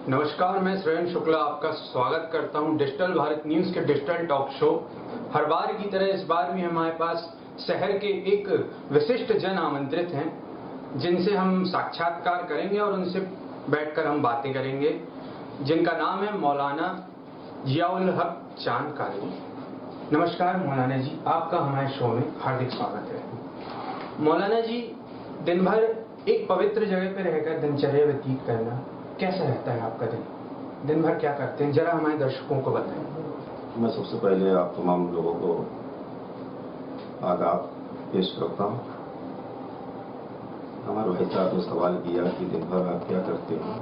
नमस्कार, मैं श्रेयन शुक्ला आपका स्वागत करता हूं डिजिटल भारत न्यूज के डिजिटल टॉक शो। हर बार की तरह इस बार भी हमारे पास शहर के एक विशिष्ट जन आमंत्रित हैं, जिनसे हम साक्षात्कार करेंगे और उनसे बैठकर हम बातें करेंगे, जिनका नाम है मौलाना जियाउल हक चांद कारी। नमस्कार मौलाना जी, आपका हमारे शो में हार्दिक स्वागत है। मौलाना जी, दिन भर एक पवित्र जगह पर रहकर दिनचर्या व्यतीत करना कैसा रहता है आपका? दिन भर क्या करते हैं, जरा हमारे दर्शकों को बताएं। मैं सबसे पहले आप तमाम लोगों को आदाब पेश करता हूँ। हमारे भाई साहब ने सवाल किया कि दिन भर आप क्या करते हैं,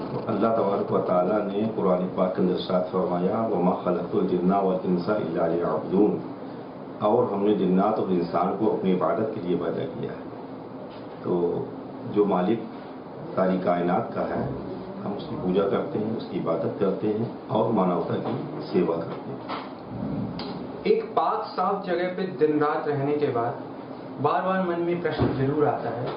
तो अल्लाह तबारक व तआला ने कुरान पाक के अंदर इरशाद फरमाया, वमा खलक़तुल जिन्ना वल इंसा इल्ला लियअबुदून, और हमने जिन्नात और इंसान को अपनी इबादत के लिए पैदा किया है। तो जो मालिक सारी कायनात का है, हम उसकी पूजा करते हैं, उसकी इबादत करते हैं और मानवता की सेवा करते हैं। एक पाक साफ जगह पे दिन रात रहने के बाद बार बार मन में प्रश्न जरूर आता है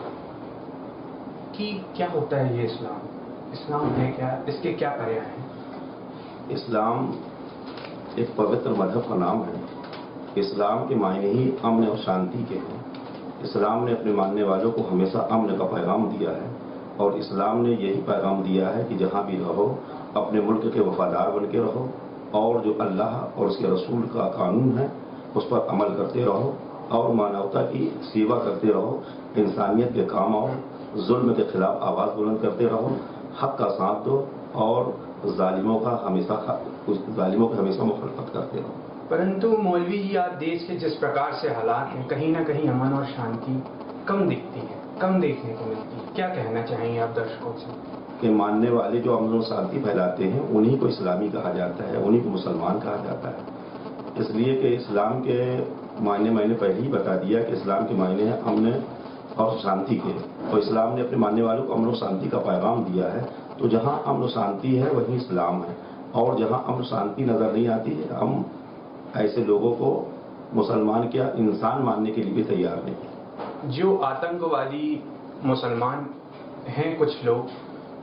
कि क्या होता है ये इस्लाम है क्या, इसके क्या पर्याय हैं? इस्लाम एक पवित्र मजहब का नाम है। इस्लाम के मायने ही अमन और शांति के हैं। इस्लाम ने अपने मानने वालों को हमेशा अमन का पैगाम दिया है और इस्लाम ने यही पैगाम दिया है कि जहाँ भी रहो अपने मुल्क के वफादार बन के रहो और जो अल्लाह और उसके रसूल का कानून है उस पर अमल करते रहो और मानवता की सेवा करते रहो, इंसानियत के काम आओ, जुल्म के खिलाफ आवाज़ बुलंद करते रहो, हक का साथ दो और जालिमों की हमेशा मुखालफत करते रहो। परंतु मौलवी जी, आप देश के जिस प्रकार से हालात हैं, कहीं ना कहीं अमन और शांति कम दिखती है, कम देखने को मिलती है। क्या कहना चाहेंगे आप दर्शकों से? कि मानने वाले जो अमन और शांति फैलाते हैं उन्हीं को इस्लामी कहा जाता है, उन्हीं को मुसलमान कहा जाता है। इसलिए कि इस्लाम के मायने मैंने पहले ही बता दिया कि इस्लाम के मायने हैं अमन और शांति के, और इस्लाम ने अपने मानने वालों को अमन और शांति का पैगाम दिया है। तो जहाँ अमन और शांति है वहीं इस्लाम है, और जहाँ अमन शांति नजर नहीं आती है हम ऐसे लोगों को मुसलमान क्या इंसान मानने के लिए भी तैयार नहीं। जो आतंकवादी मुसलमान हैं कुछ लोग,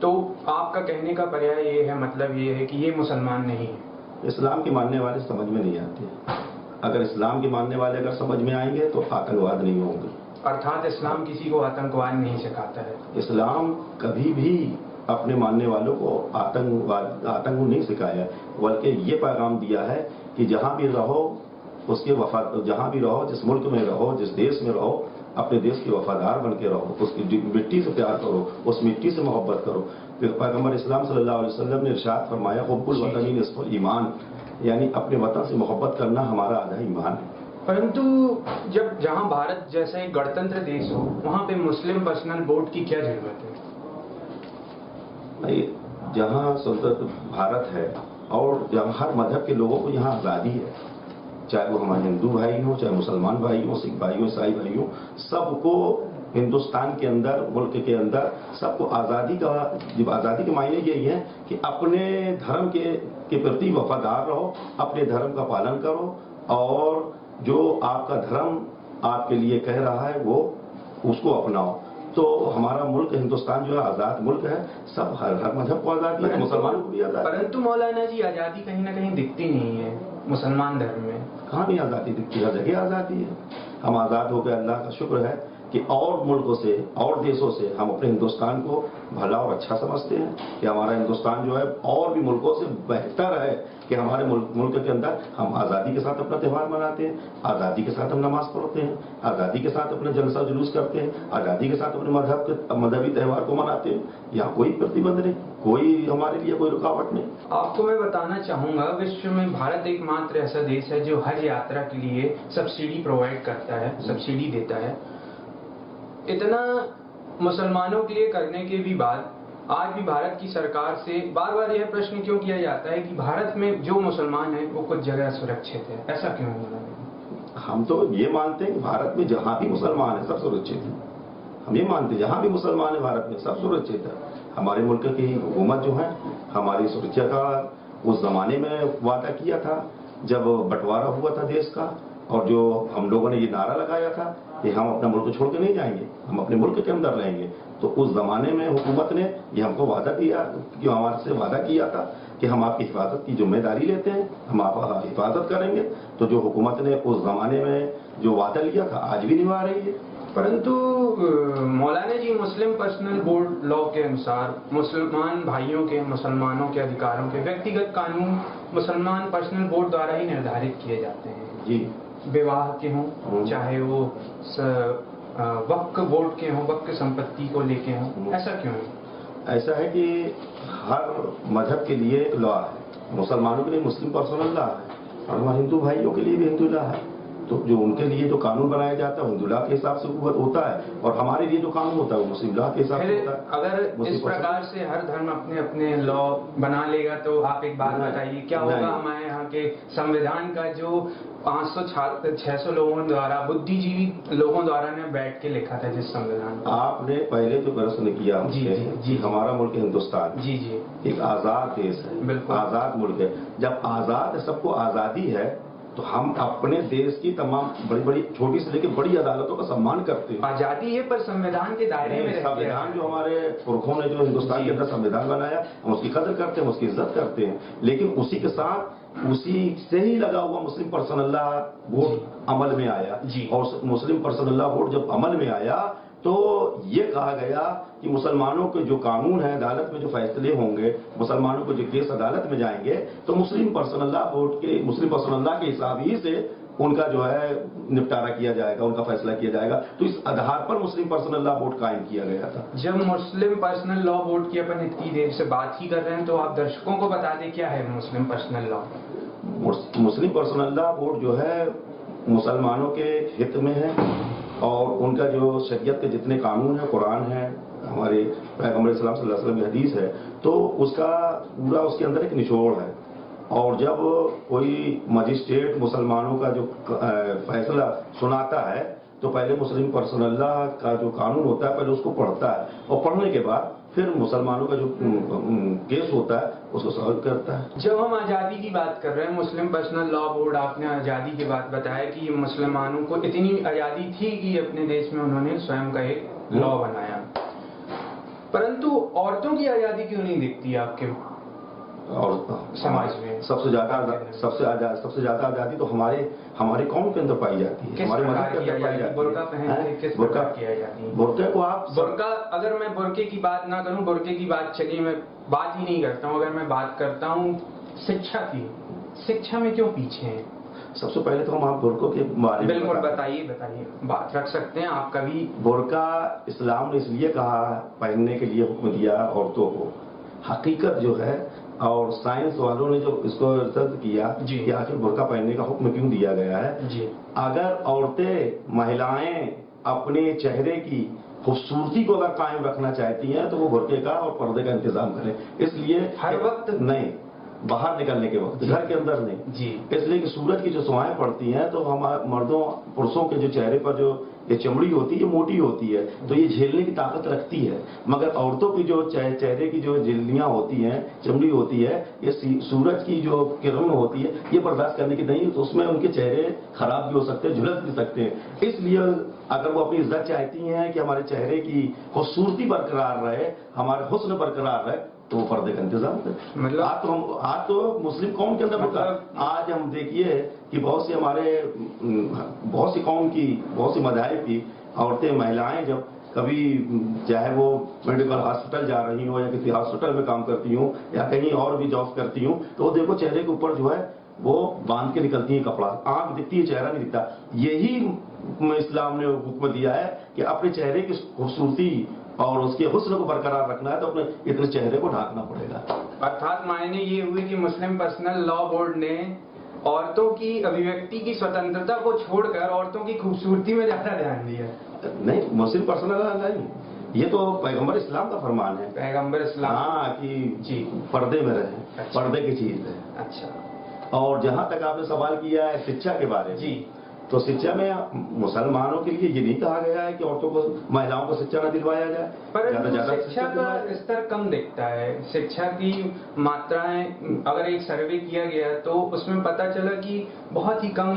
तो आपका कहने का पर्याय ये है, मतलब ये है कि ये मुसलमान नहीं है। इस्लाम के मानने वाले समझ में नहीं आते। अगर इस्लाम के मानने वाले अगर समझ में आएंगे तो आतंकवाद नहीं होंगे। अर्थात इस्लाम किसी को आतंकवाद नहीं सिखाता है। इस्लाम कभी भी अपने मानने वालों को आतंक नहीं सिखाया, बल्कि ये पैगाम दिया है कि जहाँ भी रहो उसके जहाँ भी रहो, जिस मुल्क में रहो, जिस देश में रहो, अपने देश के वफादार बन के रहो, उसकी मिट्टी से प्यार करो, उस मिट्टी से मोहब्बत करो। फिर पैगम्बर इस्लाम सल्लल्लाहु अलैहि वसल्लम ने इरशाद फरमाया, हुब्बुल वतनी निस्फुल ईमान, यानी अपने वतन से मोहब्बत करना हमारा आधा ईमान है। परंतु जहाँ भारत जैसा एक गणतंत्र देश हो, वहाँ पे मुस्लिम पर्सनल वोट की क्या जरूरत है? नहीं, जहाँ स्वतंत्र भारत है और जहाँ हर मजहब के लोगों को यहाँ आज़ादी है, चाहे वो हमारे हिंदू भाई हों, चाहे मुसलमान भाई हों, सिख भाई हों, ईसाई भाई हों, सबको हिंदुस्तान के अंदर, मुल्क के अंदर सबको आज़ादी के मायने यही है कि अपने धर्म के प्रति वफादार रहो, अपने धर्म का पालन करो और जो आपका धर्म आपके लिए कह रहा है वो उसको अपनाओ। तो हमारा मुल्क हिंदुस्तान जो है आज़ाद मुल्क है, सब हर मजहब को आज़ादी है, मुसलमानों को भी आज़ादी। परंतु मौलाना जी, आज़ादी कहीं ना कहीं दिखती नहीं है मुसलमान धर्म में। कहाँ नहीं आज़ादी दिखती, हर जगह आज़ादी है। हम आज़ाद हो गए, अल्लाह का शुक्र है कि और मुल्कों से और देशों से हम अपने हिंदुस्तान को भला और अच्छा समझते हैं कि हमारा हिंदुस्तान जो है और भी मुल्कों से बेहतर है, कि हमारे मुल्क के अंदर हम आज़ादी के साथ अपना त्यौहार मनाते हैं, आज़ादी के साथ हम नमाज पढ़ते हैं, आज़ादी के साथ अपने जलसा जुलूस करते हैं, आज़ादी के साथ अपने मजहबी त्यौहार को मनाते हैं। यहाँ कोई प्रतिबंध नहीं, कोई हमारे लिए कोई रुकावट नहीं। आपको मैं बताना चाहूंगा, विश्व में भारत एकमात्र ऐसा देश है जो हज यात्रा के लिए सब्सिडी प्रोवाइड करता है, सब्सिडी देता है। इतना मुसलमानों के लिए करने के भी बाद आज भी भारत की सरकार से बार बार यह प्रश्न क्यों किया जाता है कि भारत में जो मुसलमान है वो कुछ जगह सुरक्षित है, ऐसा क्यों है? हम तो ये मानते हैं कि भारत में जहाँ भी मुसलमान है सब सुरक्षित है। हम ये मानते हैं जहाँ भी मुसलमान है भारत में सब सुरक्षित है। हमारे मुल्क की हुकूमत जो है हमारी सुरक्षा का उस जमाने में वादा किया था जब बंटवारा हुआ था देश का, और जो हम लोगों ने ये नारा लगाया था कि हम अपना मुल्क छोड़ के नहीं जाएंगे, हम अपने मुल्क के अंदर रहेंगे। तो उस जमाने में हुकूमत ने ये हमको वादा दिया, कि हमारे से वादा किया था कि हम आपकी हिफाजत की जिम्मेदारी लेते हैं, हम आप हिफाजत करेंगे। तो जो हुकूमत ने उस जमाने में जो वादा लिया था आज भी निभा रही है। परंतु मौलाना जी, मुस्लिम पर्सनल बोर्ड लॉ के अनुसार मुसलमान भाइयों के, मुसलमानों के अधिकारों के व्यक्तिगत कानून मुसलमान पर्सनल बोर्ड द्वारा ही निर्धारित किए जाते हैं जी। विवाह के हों, चाहे वो वक्फ बोर्ड के हों, वक्फ संपत्ति को लेके हों, ऐसा क्यों है? ऐसा है कि हर मजहब के लिए लॉ है। मुसलमानों के लिए मुस्लिम पर्सनल लॉ है और हमारे हिंदू भाइयों के लिए भी हिंदू लॉ है। तो जो उनके लिए जो कानून बनाया जाता है हिंदू लॉ के हिसाब से होता है, और हमारे लिए जो कानून होता है वो मुस्लिम लॉ के हिसाब से होता है। अगर इस प्रकार से हर धर्म अपने अपने लॉ बना लेगा तो आप एक बात बताइए, क्या होगा हमारे यहाँ के संविधान का जो 500-600 लोगों द्वारा, बुद्धिजीवी लोगों द्वारा ने बैठ के लिखा था जिस संविधान? आपने पहले जो प्रश्न किया जी, हमारा मुल्क हिंदुस्तान जी एक आजाद देश है, बिल्कुल आजाद मुल्क है। जब आजाद है, सबको आजादी है, तो हम अपने देश की तमाम बड़ी बड़ी छोटी से लेकर बड़ी अदालतों का सम्मान करते हैं। आजादी है पर संविधान के दायरे में। संविधान जो हमारे पुरखों ने जो हिंदुस्तान के अंदर संविधान बनाया, हम उसकी कदर करते हैं, उसकी इज्जत करते हैं। लेकिन उसी के साथ उसी से ही लगा हुआ मुस्लिम पर्सनल लॉ बोर्ड अमल में आया, और मुस्लिम पर्सनल लॉ बोर्ड जब अमल में आया तो ये कहा गया कि मुसलमानों के जो कानून है, अदालत में जो फैसले होंगे, मुसलमानों को जो केस अदालत में जाएंगे, तो मुस्लिम पर्सनल लॉ बोर्ड के, मुस्लिम पर्सनल लॉ के हिसाब ही से उनका जो है निपटारा किया जाएगा, उनका फैसला किया जाएगा। तो इस आधार पर मुस्लिम पर्सनल लॉ बोर्ड कायम किया गया था। जब मुस्लिम पर्सनल लॉ बोर्ड की अपन इतनी देर से बात ही कर रहे हैं, तो आप दर्शकों को बता दें क्या है मुस्लिम पर्सनल लॉ? मुस्लिम पर्सनल लॉ बोर्ड जो है मुसलमानों के हित में है, और उनका जो शरीयत के जितने कानून है, कुरान है, हमारे पैगंबर सल्लल्लाहु अलैहि वसल्लम की हदीस है, तो उसका पूरा उसके अंदर एक निचोड़ है। और जब कोई मजिस्ट्रेट मुसलमानों का जो फैसला सुनाता है, तो पहले मुस्लिम पर्सनल लॉ का जो कानून होता है पहले उसको पढ़ता है, और पढ़ने के बाद फिर मुसलमानों का जो केस होता है उसको सॉल्व करता है। जब हम आज़ादी की बात कर रहे हैं, मुस्लिम पर्सनल लॉ बोर्ड, आपने आज़ादी की बात बताया कि मुसलमानों को इतनी आज़ादी थी कि अपने देश में उन्होंने स्वयं का एक लॉ बनाया, परंतु औरतों की आज़ादी क्यों नहीं दिखती आपके और समाज में? सबसे ज्यादा आजादी तो हमारे कौम के अंदर पाई जाती है, हमारे मजहब के अंदर पाई जाती है। बुर्का पहन के किस प्रकार की आजादी? बुर्के को आप बुर्का, अगर मैं बुर्के की बात ना करूं, बुर्के की बात चलिए मैं बात ही नहीं करता हूं, अगर मैं बात करता हूं शिक्षा की, शिक्षा में क्यों पीछे हैं? सबसे पहले तो हम आप बुर्कों के बारे में बिल्कुल बताइए, बात रख सकते हैं आप कभी। बुर्का इस्लाम ने इसलिए कहा, पहनने के लिए हुक्म दिया औरतों को। हकीकत जो है, और साइंस वालों ने जो इसको रिसर्च किया कि आखिर बुर्का पहनने का हुक्म क्यों दिया गया है जी। अगर औरतें, महिलाएं अपने चेहरे की खूबसूरती को अगर कायम रखना चाहती हैं तो वो बुर्के का और पर्दे का इंतजाम करें। इसलिए हर वक्त नहीं, बाहर निकलने के वक्त, घर के अंदर नहीं जी। इसलिए कि सूरज की जो सुहाएं पड़ती हैं तो हमारे मर्दों, पुरुषों के जो चेहरे पर जो ये चमड़ी होती है, ये मोटी होती है, तो ये झेलने की ताकत रखती है। मगर औरतों की जो चेहरे की जो झिल्लियां होती हैं, चमड़ी होती है, ये सूरज की जो किरण होती है, ये बर्दाश्त करने की नहीं, तो उसमें उनके चेहरे खराब भी हो सकते हैं, झुलस भी सकते हैं। इसलिए अगर वो अपनी इज्जत चाहती हैं कि हमारे चेहरे की खूबसूरती बरकरार रहे, हमारे हुस्न बरकरार रहे, तो वो पर्दे का इंतजाम करें। मतलब आज तो मुस्लिम कौम के अंदर आज हम देखिए कि बहुत सी कौम की, बहुत सी मज़ाहिब की औरतें, महिलाएं जब कभी चाहे वो मेडिकल हॉस्पिटल जा रही हो या किसी हॉस्पिटल में काम करती हूँ या कहीं और भी जॉब करती हूँ, तो वो देखो चेहरे के ऊपर जो है वो बांध के निकलती है कपड़ा, आंख दिखती है, चेहरा नहीं दिखता। यही इस्लाम ने हुक्म दिया है कि अपने चेहरे की खूबसूरती और उसके हुस्न को बरकरार रखना है तो अपने इतने चेहरे को ढांकना पड़ेगा। अर्थात मायने ये हुए कि मुस्लिम पर्सनल लॉ बोर्ड ने औरतों की अभिव्यक्ति की स्वतंत्रता को छोड़कर औरतों की खूबसूरती में ज्यादा ध्यान दिया। नहीं, मुस्लिम पर्सनल लॉ नहीं, ये तो पैगंबर इस्लाम का फरमान है। पैगंबर इस्लाम, हाँ, कि जी पर्दे में रहे। अच्छा। पर्दे की चीज है। अच्छा। और जहाँ तक आपने सवाल किया है शिक्षा के बारे में जी, तो शिक्षा में मुसलमानों के लिए ये नहीं कहा गया है कि औरतों को, महिलाओं को शिक्षा न दिलवाया जाए, परंतु शिक्षा का स्तर कम दिखता है। शिक्षा की मात्राएं, अगर एक सर्वे किया गया तो उसमें पता चला कि बहुत ही कम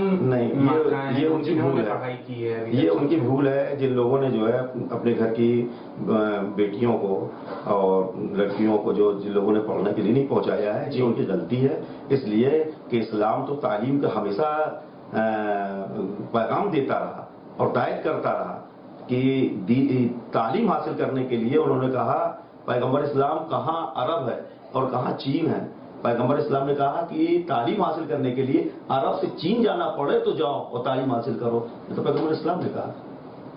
मात्राएं ये उनकी भूल है, पढ़ाई की है। ये उनकी भूल है। जिन लोगों ने जो है अपने घर की बेटियों को और लड़कियों को जिन लोगों ने पढ़ने के लिए नहीं पहुंचाया है, ये उनकी गलती है। इसलिए कि इस्लाम तो तालीम का हमेशा पैगाम देता रहा और दायित्व करता रहा कि तालीम हासिल करने के लिए उन्होंने कहा, पैगंबर इस्लाम कहाँ अरब है और कहाँ चीन है। पैगंबर इस्लाम ने कहा कि तालीम हासिल करने के लिए अरब से चीन जाना पड़े तो जाओ और तालीम हासिल करो। तो पैगंबर इस्लाम ने कहा।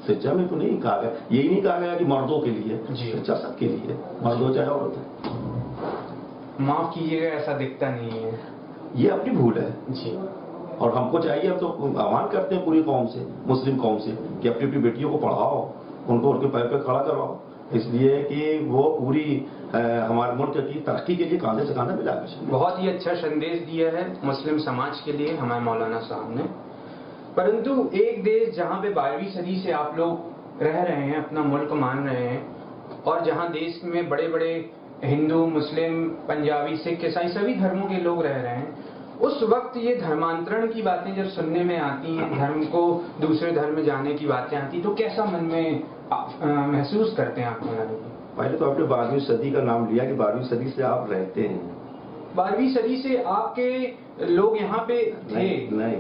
शिक्षा में तो नहीं कहा गया, यही नहीं कहा गया कि मर्दों के लिए, शिक्षा सबके लिए, मर्दों चाहे औरत। माफ कीजिएगा, ऐसा दिखता नहीं है। ये अपनी भूल है जी। और हमको चाहिए, हम तो आह्वान करते हैं पूरी कौम से, मुस्लिम कौम से, कि अपनी अपनी बेटियों को पढ़ाओ, उनको उनके पैर पर खड़ा करवाओ, इसलिए कि वो पूरी हमारे मुल्क की तरक्की के लिए कांधे से कांधा मिला के। बहुत ही अच्छा संदेश दिया है मुस्लिम समाज के लिए हमारे मौलाना साहब ने। परंतु एक देश जहाँ पे 12वीं सदी से आप लोग रह रहे हैं, अपना मुल्क मान रहे हैं, और जहाँ देश में बड़े बड़े हिंदू, मुस्लिम, पंजाबी, सिख, ईसाई सभी धर्मों के लोग रह रहे हैं, उस वक्त ये धर्मांतरण की बातें जब सुनने में आती हैं, धर्म को दूसरे धर्म में जाने की बातें आती, तो कैसा मन में महसूस करते हैं आप? पहले तो आपने 12वीं सदी का नाम लिया कि 12वीं सदी से आप रहते हैं। 12वीं सदी से आपके लोग यहाँ पे थे? नहीं,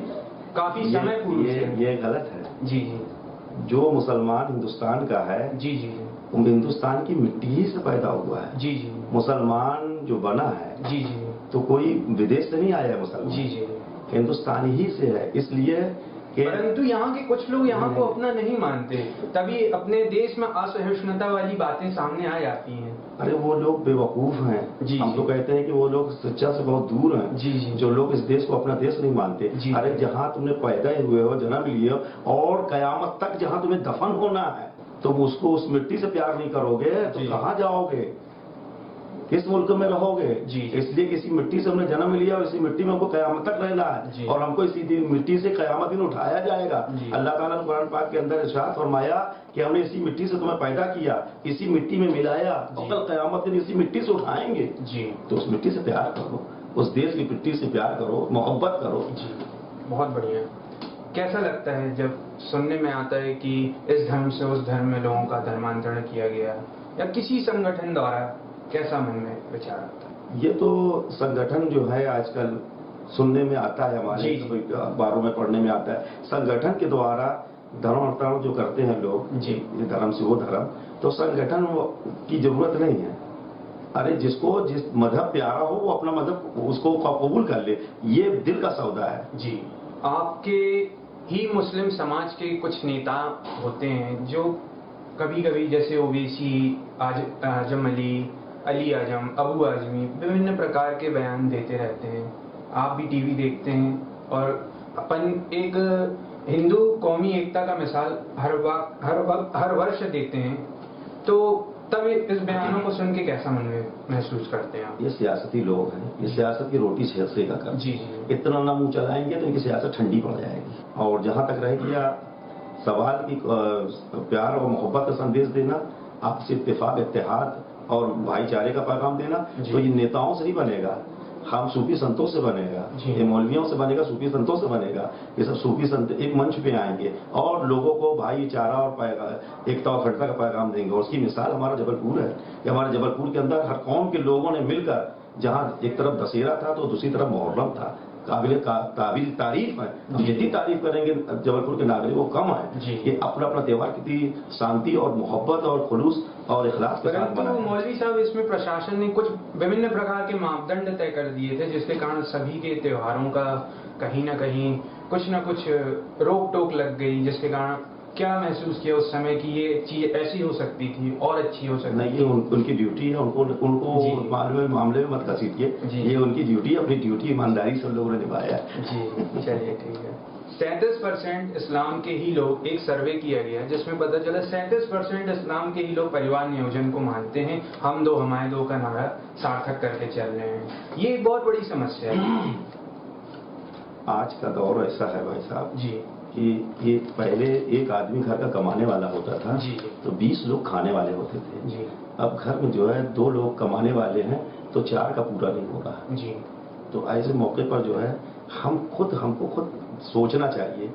काफी समय पूर्व से। ये गलत है। जी जी। जो मुसलमान हिंदुस्तान का है, जी जी, वो हिंदुस्तान की मिट्टी ही से पैदा हुआ है। जी जी। मुसलमान जो बना है, जी जी, तो कोई विदेश से नहीं आया है मुसलमान। जी जी, हिंदुस्तानी ही से है। इसलिए परंतु यहाँ के कुछ लोग यहाँ को अपना नहीं मानते, तभी अपने देश में असहिष्णुता वाली बातें सामने आ जाती हैं। अरे वो लोग बेवकूफ हैं। जी, हम तो कहते हैं कि वो लोग शिक्षा से बहुत दूर हैं। जी जी, जो लोग इस देश को अपना देश नहीं मानते। अरे जहाँ तुमने पैदा हुए हो, जन्म लिए हो, और कयामत तक जहाँ तुम्हें दफन होना है, तुम उसको, उस मिट्टी से प्यार नहीं करोगे तो कहाँ जाओगे, किस मुल्क में रहोगे? जी। इसलिए किसी मिट्टी से हमने जन्म लिया और इसी मिट्टी में हमको कयामत तक रहना है, और हमको इसी दिन मिट्टी से कयामत दिन उठाया जाएगा। अल्लाह ताला ने कुरान पाक के अंदर इरशाद फरमाया कि हमने इसी मिट्टी से तुम्हें पैदा किया, इसी मिट्टी में मिलाया, और कल कयामत दिन इसी मिट्टी से उठाएंगे। जी। तो उस मिट्टी से प्यार करो, उस देश की मिट्टी से प्यार करो, मोहब्बत करो। जी, बहुत बढ़िया। कैसा लगता है जब सुनने में आता है कि इस धर्म से उस धर्म में लोगों का धर्मांतरण किया गया, या किसी संगठन द्वारा, कैसा मन में विचार आता है? ये तो संगठन जो है आजकल सुनने में आता है, हमारे अखबारों में पढ़ने में आता है, संगठन के द्वारा धर्मांतरण जो करते हैं लोग, जी, ये धर्म से वो धर्म, तो संगठन की जरूरत नहीं है। अरे जिसको जिस मजहब प्यारा हो वो अपना मजहब उसको कबूल कर ले, ये दिल का सौदा है। जी। आपके ही मुस्लिम समाज के कुछ नेता होते हैं जो कभी कभी, जैसे ओवैसी, आजम अली आजम, अबू आजमी, विभिन्न प्रकार के बयान देते रहते हैं। आप भी टीवी देखते हैं, और अपन एक हिंदू कौमी एकता का मिसाल हर वर्ष देते हैं, तो तब इस बयानों को सुन के कैसा मन में महसूस करते हैं आप? ये सियासती लोग हैं, ये सियासत की रोटी सेका कर। जी जी। इतना ना मुंह चलाएंगे तो इनकी सियासत ठंडी पड़ जाएगी। और जहां तक रह गया सवाल की प्यार और मोहब्बत का संदेश देना, आपसी इत्तेफाक, इत्तेहाद और भाईचारे का पैगाम देना, तो ये नेताओं से नहीं बनेगा, हम सूफी संतों से बनेगा, ये मौलवियों से बनेगा, सूफी संतों से बनेगा। ये सब सूफी संत एक मंच पे आएंगे और लोगों को भाईचारा और एकता और अखंडता का पैगाम देंगे। और उसकी मिसाल हमारा जबलपुर है कि हमारे जबलपुर के अंदर हर कौम के लोगों ने मिलकर, जहाँ एक तरफ दशहरा था तो दूसरी तरफ मुहर्रम था, काबिल तारीफ है। हम जितनी तारीफ करेंगे जबलपुर के नागरिकों को कम है कि अपना अपना त्योहार कितनी शांति और मोहब्बत और खुलूस और इखलास के साथ मनाएं। मौलवी साहब, इसमें प्रशासन ने कुछ विभिन्न प्रकार के मापदंड तय कर दिए थे, जिसके कारण सभी के त्योहारों का कहीं ना कहीं कुछ ना कुछ रोक टोक लग गई, जिसके कारण क्या महसूस किया उस समय कि ये चीज ऐसी हो सकती थी और अच्छी हो सकती थी? ये उनकी ड्यूटी है, उनको मामले में मत घसीटिए, ये उनकी ड्यूटी है, अपनी ड्यूटी ईमानदारी से लोगों ने निभाया है। जी, चलिए ठीक है। 37% इस्लाम के ही लोग, एक सर्वे किया गया जिसमें पता चला 37% इस्लाम के ही लोग परिवार नियोजन को मानते हैं, हम दो हमारे दो का नारा सार्थक करके चल रहे हैं। ये एक बहुत बड़ी समस्या है। आज का दौर ऐसा है भाई साहब जी, कि ये पहले एक आदमी घर का कमाने वाला होता था जी। तो 20 लोग खाने वाले होते थे। जी। अब घर में जो है 2 लोग कमाने वाले हैं तो 4 का पूरा नहीं हो रहा। जी। तो ऐसे मौके पर जो है हमको खुद सोचना चाहिए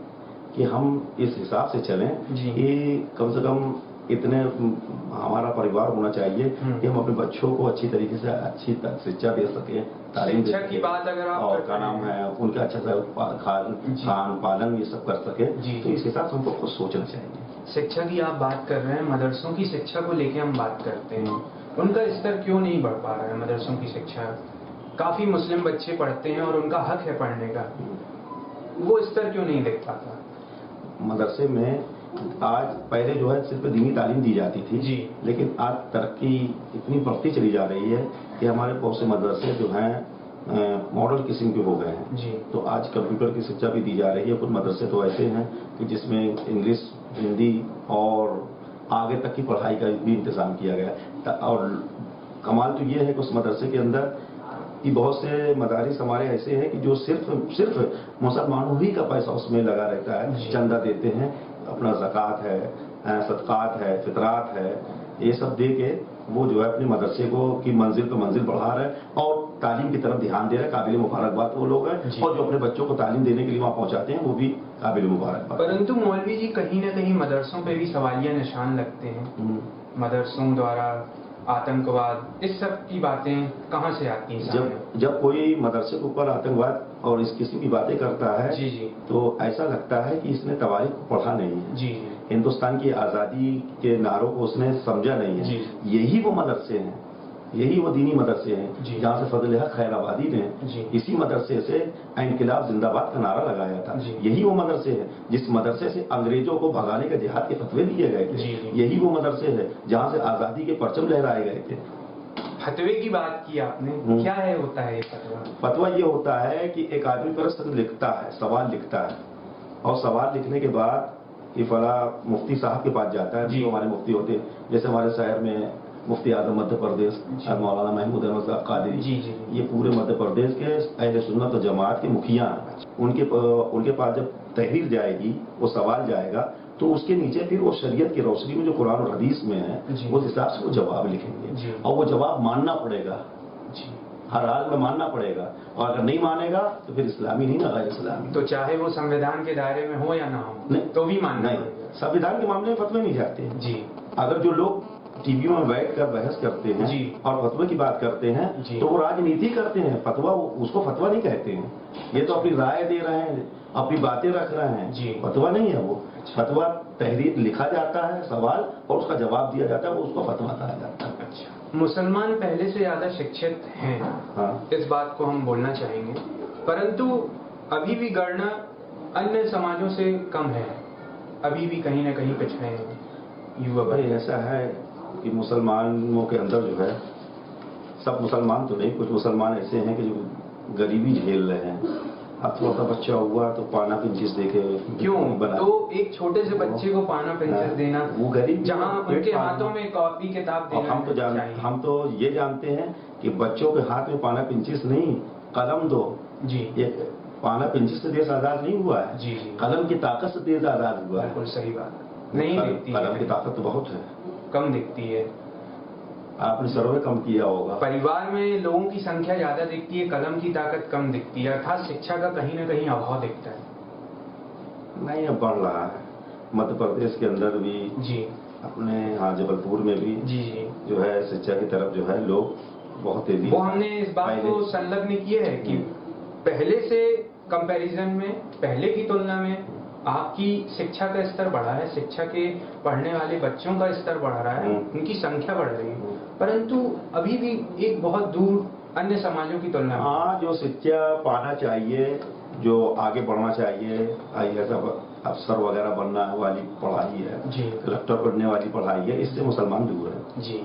कि हम इस हिसाब से चलें जी। कि कम से कम इतने हमारा परिवार होना चाहिए कि हम अपने बच्चों को अच्छी तरीके से अच्छी शिक्षा दे सकें, तालीम दे शिक्षा की सकें बात अगर आप और करते क्या नाम हैं, है उनका अच्छा सा खान पालन ये सब कर सके। जी। तो इस हिसाब से हमको खुद सोचना चाहिए। शिक्षा की आप बात कर रहे हैं, मदरसों की शिक्षा को लेके हम बात करते हैं, उनका स्तर क्यों नहीं बढ़ पा रहा है? मदरसों की शिक्षा, काफी मुस्लिम बच्चे पढ़ते हैं और उनका हक है पढ़ने का, वो स्तर क्यों नहीं दिख पाता? मदरसे में आज पहले जो है सिर्फ दीनी तालीम दी जाती थी जी। लेकिन आज तरक्की इतनी बढ़ती चली जा रही है कि हमारे बहुत से मदरसे जो हैं मॉडल किस्म के हो गए हैं। जी। तो आज कंप्यूटर की शिक्षा भी दी जा रही है। कुछ मदरसे तो ऐसे हैं कि जिसमें इंग्लिश, हिंदी और आगे तक की पढ़ाई का भी इंतजाम किया गया। और कमाल तो ये है कि उस मदरसे के अंदर कि बहुत से मदारिस हमारे ऐसे हैं कि जो सिर्फ मुसलमानों ही का पैसा उसमें लगा रहता है, चंदा देते हैं, अपना ज़कात है, सदकात है, फितरात है, ये सब दे के वो जो है अपने मदरसे को की मंजिल पे मंजिल बढ़ा रहे हैं और तालीम की तरफ ध्यान दे रहे हैं। काबिल मुबारकबाद वो लोग हैं और जो अपने बच्चों को तालीम देने के लिए वहाँ पहुँचाते हैं वो भी काबिल मुबारकबाद। परंतु मौलवी जी, कहीं ना कहीं मदरसों पे भी सवालिया निशान लगते हैं। मदरसों द्वारा आतंकवाद, इस सब की बातें कहाँ से आती हैं सामने? जब कोई मदरसे के ऊपर आतंकवाद और इस किस्म की बातें करता है जी। तो ऐसा लगता है कि इसने तवारीख को पढ़ा नहीं है। जी। हिंदुस्तान की आज़ादी के नारों को उसने समझा नहीं है। जी। यही वो मदरसे हैं, यही वो दीनी मदरसे हैं जहाँ से फजल हक खैराबादी ने इसी मदरसे से इनकलाब जिंदाबाद का नारा लगाया था। यही वो मदरसे है जिस मदरसे से अंग्रेजों को भगाने के जिहाद के फतवे दिए गए थे। यही वो मदरसे है जहाँ से आज़ादी के परचम लहराए गए थे। फतवे की बात की आपने, क्या है होता है ये फतवा? फतवा ये होता है कि एक आदमी प्रश्न लिखता है, सवाल लिखता है और सवाल लिखने के बाद कि फला मुफ्ती साहब के पास जाता है, जो हमारे मुफ्ती होते हैं, जैसे हमारे शहर में मुफ्ती आजम मध्य प्रदेश मौलाना महमूद अहमद साहब कादरी, ये पूरे मध्य प्रदेश के अहले सुन्नत और जमात के मुखिया हैं। उनके पास जब तहरीर जाएगी, वो सवाल जाएगा, तो उसके नीचे फिर वो शरीयत की रोशनी में जो कुरान और हदीस में है उस हिसाब से वो जवाब लिखेंगे और वो जवाब मानना पड़ेगा, हर हाल में मानना पड़ेगा। और अगर नहीं मानेगा तो फिर इस्लामी नहीं ना, गैर इस्लामी। तो चाहे वो संविधान के दायरे में हो या ना हो, नहीं तो भी मानना नहीं। संविधान के मामले में फतवे नहीं जाते हैं। जी। अगर जो लोग टीवीओ में बैठ कर बहस करते हैं और फतवे की बात करते हैं तो वो राजनीति करते हैं। फतवा, उसको फतवा नहीं कहते हैं। ये तो अपनी राय दे रहे हैं, अपनी बातें रख रहे हैं, फतवा नहीं है वो। फतवा तहरीर लिखा जाता है, सवाल, और उसका जवाब दिया जाता है, वो उसको फतवा कहा जाता है। अच्छा, मुसलमान पहले से ज्यादा शिक्षित हैं, हाँ, इस बात को हम बोलना चाहेंगे, परंतु अभी भी गणना अन्य समाजों से कम है, अभी भी कहीं ना कहीं पिछड़े हैं युवा वर्ग। ऐसा है कि मुसलमानों के अंदर जो है, सब मुसलमान तो नहीं, कुछ मुसलमान ऐसे हैं कि जो गरीबी झेल रहे हैं। अब थोड़ा सा बच्चा हुआ तो पाना पिंचिस देके क्यों बना, तो एक छोटे से बच्चे को पाना पिंचिस देना, वो गरीब, जहाँ उनके हाथों में कॉपी किताब देना। हम तो ये जानते हैं कि बच्चों के हाथ में पाना पिंचिस नहीं, कलम दो। जी। ये पाना पिंचिस से देश आजाद नहीं हुआ है। जी। कलम की ताकत से देश आजाद हुआ है। बिल्कुल सही बात, नहीं दिखती, कलम की ताकत तो बहुत है, कम दिखती है। आपने सर्वे कम किया होगा। परिवार में लोगों की संख्या ज्यादा दिखती है, कलम की ताकत कम दिखती है, अर्थात शिक्षा का कहीं ना कहीं अभाव दिखता है। नहीं, अब बढ़ रहा है मध्य प्रदेश के अंदर भी। जी। अपने यहाँ जबलपुर में भी जी जो है शिक्षा की तरफ जो है लोग बहुत तेजी। वो हमने इस बात को संलग्न किया है कि पहले से कंपैरिजन में, पहले की तुलना में आपकी शिक्षा का स्तर बढ़ा है, शिक्षा के पढ़ने वाले बच्चों का स्तर बढ़ रहा है, उनकी संख्या बढ़ रही है, परंतु अभी भी एक बहुत दूर अन्य समाजों की तुलना में। हाँ, जो शिक्षा पाना चाहिए, जो आगे बढ़ना चाहिए, IAS अफसर वगैरह बनना वाली पढ़ाई है, कलेक्टर बनने वाली पढ़ाई है, इससे मुसलमान दूर है। जी।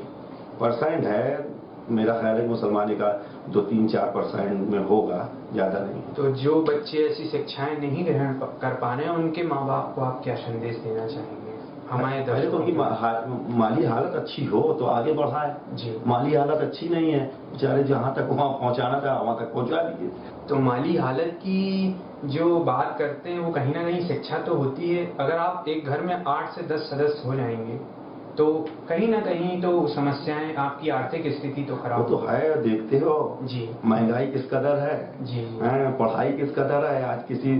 परसेंट है, मेरा ख्याल है कि मुसलमानी का 2-3-4% में होगा, ज्यादा नहीं। तो जो बच्चे ऐसी शिक्षाएं नहीं ग्रहण कर पा रहे हैं, उनके माँ बाप को आप क्या संदेश देना चाहेंगे? हमारे पहले तो उनकी माली हालत अच्छी हो तो आगे बढ़ाए जी। माली हालत अच्छी नहीं है, बेचारे जहाँ तक वहाँ पहुँचाना था वहाँ तक पहुँचा दिए। तो माली हालत की जो बात करते हैं वो कहीं ना कहीं शिक्षा तो होती है। अगर आप एक घर में 8 से 10 सदस्य हो जाएंगे तो कहीं ना कहीं तो समस्याएं, आपकी आर्थिक स्थिति तो खराब वो तो है, देखते हो जी। महंगाई किस कदर है जी। पढ़ाई किस कदर है। आज किसी